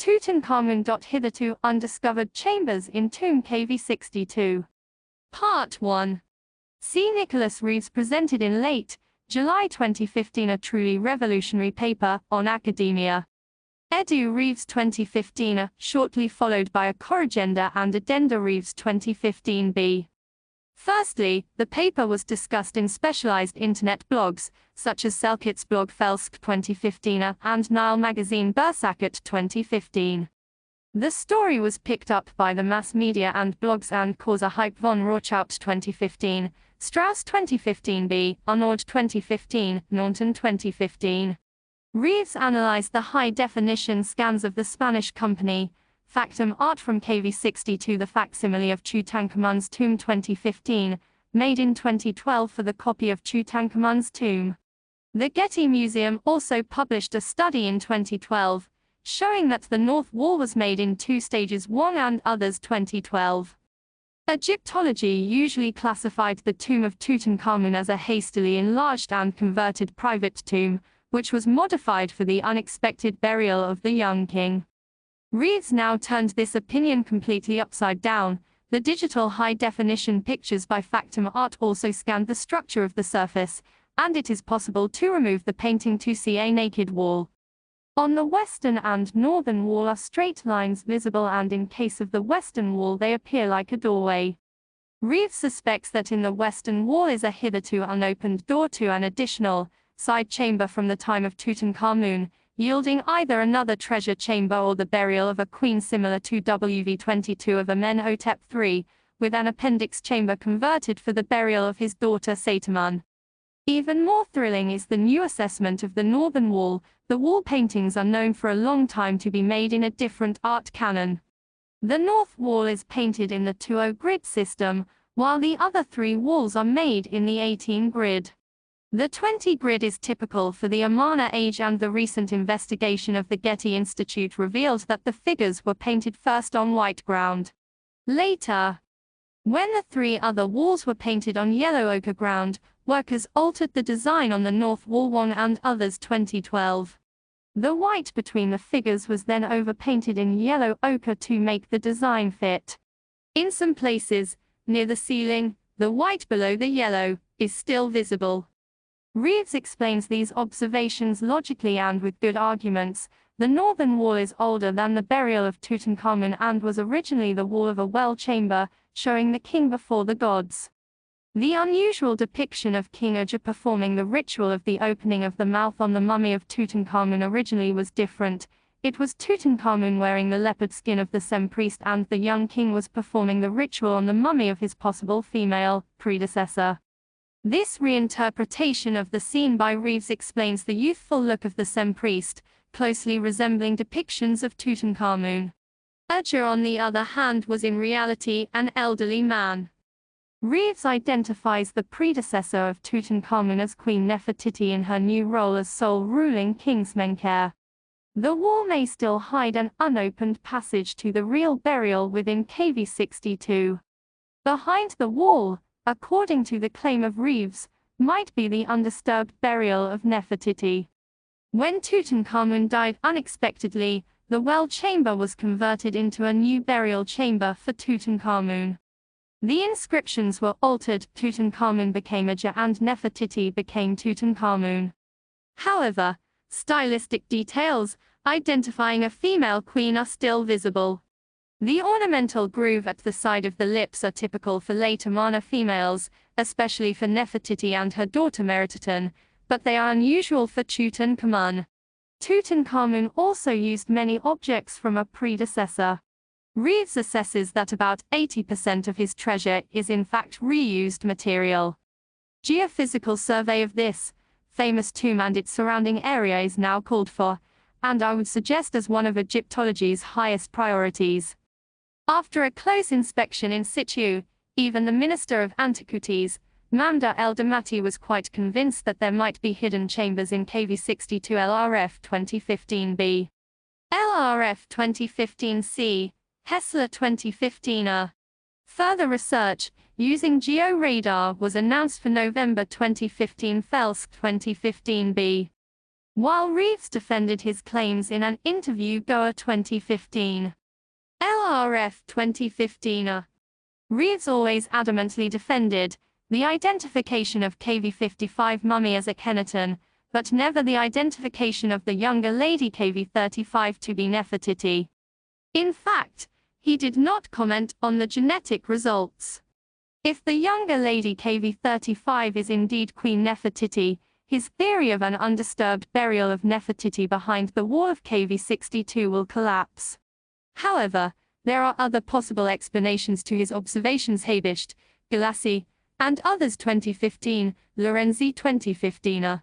Tutankhamun Hitherto undiscovered chambers in tomb KV62. Part 1. C. Nicholas Reeves presented in late July 2015 a truly revolutionary paper on academia. Edu Reeves 2015, shortly followed by a corrigenda and addenda Reeves 2015b. Firstly, the paper was discussed in specialized internet blogs, such as Selkit's blog Felsk 2015 and Nile magazine Bursakat 2015. The story was picked up by the mass media and blogs and Causa Hype von Rorschach 2015, Strauss 2015b, Arnaud 2015, Norton 2015. Reeves analyzed the high-definition scans of the Spanish company Factum art from KV62, the facsimile of Tutankhamun's tomb 2015, made in 2012 for the copy of Tutankhamun's tomb. The Getty Museum also published a study in 2012, showing that the north wall was made in two stages, one and others 2012. Egyptology usually classified the tomb of Tutankhamun as a hastily enlarged and converted private tomb, which was modified for the unexpected burial of the young king. Reeves now turned this opinion completely upside down. The digital high-definition pictures by Factum Art also scanned the structure of the surface, and it is possible to remove the painting to see a naked wall. On the western and northern wall are straight lines visible, and in case of the western wall they appear like a doorway. Reeves suspects that in the western wall is a hitherto unopened door to an additional side chamber from the time of Tutankhamun, yielding either another treasure chamber or the burial of a queen similar to WV22 of Amenhotep III, with an appendix chamber converted for the burial of his daughter Satamun. Even more thrilling is the new assessment of the northern wall. The wall paintings are known for a long time to be made in a different art canon. The north wall is painted in the 2-0 grid system, while the other three walls are made in the 18 grid. The 20 grid is typical for the Amarna age, and the recent investigation of the Getty Institute revealed that the figures were painted first on white ground. Later, when the three other walls were painted on yellow ochre ground, workers altered the design on the north wall 1 and others 2012. The white between the figures was then overpainted in yellow ochre to make the design fit. In some places, near the ceiling, the white below the yellow is still visible. Reeves explains these observations logically and with good arguments. The northern wall is older than the burial of Tutankhamun and was originally the wall of a well chamber, showing the king before the gods. The unusual depiction of King Uja performing the ritual of the opening of the mouth on the mummy of Tutankhamun originally was different. It was Tutankhamun wearing the leopard skin of the Sem-priest, and the young king was performing the ritual on the mummy of his possible female predecessor. This reinterpretation of the scene by Reeves explains the youthful look of the Sem-priest, closely resembling depictions of Tutankhamun. Uja, on the other hand, was in reality an elderly man. Reeves identifies the predecessor of Tutankhamun as Queen Nefertiti in her new role as sole ruling Kingsmenker. The wall may still hide an unopened passage to the real burial within KV62. Behind the wall, according to the claim of Reeves, might be the undisturbed burial of Nefertiti. When Tutankhamun died unexpectedly, the well chamber was converted into a new burial chamber for Tutankhamun. The inscriptions were altered. Tutankhamun became Uja and Nefertiti became Tutankhamun. However, stylistic details identifying a female queen are still visible. The ornamental groove at the side of the lips are typical for late Amarna females, especially for Nefertiti and her daughter Merititen, but they are unusual for Tutankhamun. Tutankhamun also used many objects from a predecessor. Reeves assesses that about 80% of his treasure is in fact reused material. Geophysical survey of this famous tomb and its surrounding area is now called for, and I would suggest as one of Egyptology's highest priorities. After a close inspection in situ, even the Minister of Antiquities, Mamda El-Damati, was quite convinced that there might be hidden chambers in KV62 LRF 2015b. LRF 2015c, Hessler 2015a. Further research, using georadar, was announced for November 2015 Felsk 2015b. while Reeves defended his claims in an interview Goa 2015. LRF 2015. Reeves always adamantly defended the identification of KV-55 mummy as Akhenaten, but never the identification of the younger lady KV-35 to be Nefertiti. In fact, he did not comment on the genetic results. If the younger lady KV-35 is indeed Queen Nefertiti, his theory of an undisturbed burial of Nefertiti behind the wall of KV-62 will collapse. However, there are other possible explanations to his observations. Habicht, Galassi, and others 2015, Lorenzi 2015.